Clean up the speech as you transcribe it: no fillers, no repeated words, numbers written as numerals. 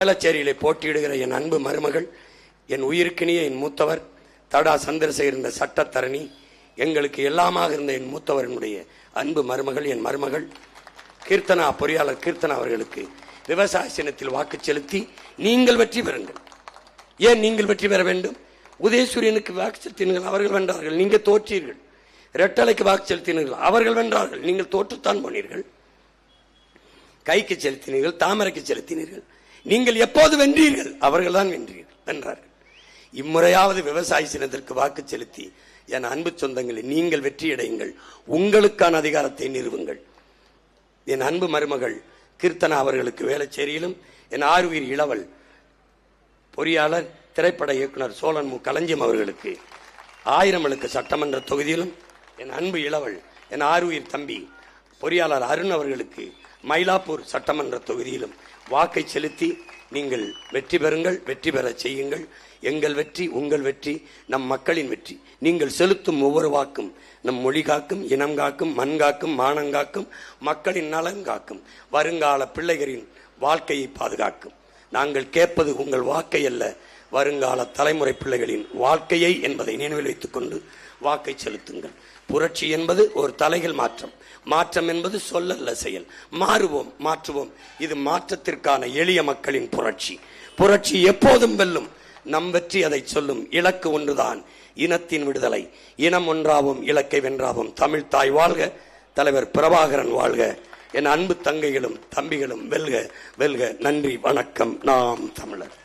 வேளச்சேரியிலே போட்டியிடுகிற என் அன்பு மருமகள், என் உயிருக்கினிய என் மூத்தவர் தடா சந்திரசேகர் இருந்த சட்டத்தரணி, எங்களுக்கு எல்லாமாக இருந்த என் மூத்தவரனுடைய அன்பு மருமகள், என் மருமகள் கீர்த்தனா, பொறியாளர் கீர்த்தனா அவர்களுக்கு விவசாய சின்னத்தில் வாக்கு செலுத்தி நீங்கள் வெற்றி பெறுங்கள். ஏன் நீங்கள் வெற்றி பெற வேண்டும்? உதயசூரியனுக்கு வாக்கு செலுத்தினீர்கள், அவர்கள் வென்றார்கள், நீங்கள் தோற்றீர்கள். ரெட்டலைக்கு வாக்கு செலுத்தினீர்கள், அவர்கள் வென்றார்கள், நீங்கள் தோற்றுத்தான் போனீர்கள். கைக்கு செலுத்தினீர்கள், தாமரைக்கு செலுத்தினீர்கள், நீங்கள் எப்போது வென்றீர்கள்? அவர்கள் தான் வென்றார்கள். இம்முறையாவது விவசாய சின்னத்திற்கு வாக்கு செலுத்தி என் அன்பு சொந்தங்களை நீங்கள் வெற்றியடையுங்கள், உங்களுக்கான அதிகாரத்தை நிறுவுங்கள். என் அன்பு மருமகள் கீர்த்தனா அவர்களுக்கு வேளச்சேரியிலும், என் ஆறுயிர் இளவல் பொறியாளர் திரைப்பட இயக்குனர் சோழன் மு களஞ்சியம் அவர்களுக்கு ஆயிரமலுக்கு சட்டமன்ற தொகுதியிலும், என் அன்பு இளவல் என் ஆறுயிர் தம்பி பொறியாளர் அருண் அவர்களுக்கு மயிலாப்பூர் சட்டமன்ற தொகுதியிலும் வாக்கை செலுத்தி நீங்கள் வெற்றி பெறுங்கள், வெற்றி பெற செய்யுங்கள். எங்கள் வெற்றி உங்கள் வெற்றி, நம் மக்களின் வெற்றி. நீங்கள் செலுத்தும் ஒவ்வொரு வாக்கும் நம் மொழி காக்கும், இனம் காக்கும், மண் காக்கும், மானம் காக்கும், மக்களின் நலன் காக்கும், வருங்கால பிள்ளைகளின் வாழ்க்கையை பாதுகாக்கும். நாங்கள் கேட்பது உங்கள் வாக்கை அல்ல, வருங்கால தலைமுறை பிள்ளைகளின் வாழ்க்கையை என்பதை நினைவில் வைத்துக் கொண்டு வாக்கை செலுத்துங்கள். புரட்சி என்பது ஒரு தலைகள் மாற்றம், மாற்றம் என்பது சொல்லல்ல செயல். மாறுவோம், மாற்றுவோம். இது மாற்றத்திற்கான எளிய மக்களின் புரட்சி. புரட்சி எப்போதும் வெல்லும். நம் வெற்றி அதை சொல்லும். இலக்கு ஒன்றுதான், இனத்தின் விடுதலை. இனம் ஒன்றாவும், இலக்கை வென்றாவும். தமிழ் தாய் வாழ்க, தலைவர் பிரபாகரன் வாழ்க. என் அன்பு தங்கைகளும் தம்பிகளும் வெல்க, வெல்க. நன்றி, வணக்கம். நாம் தமிழர்.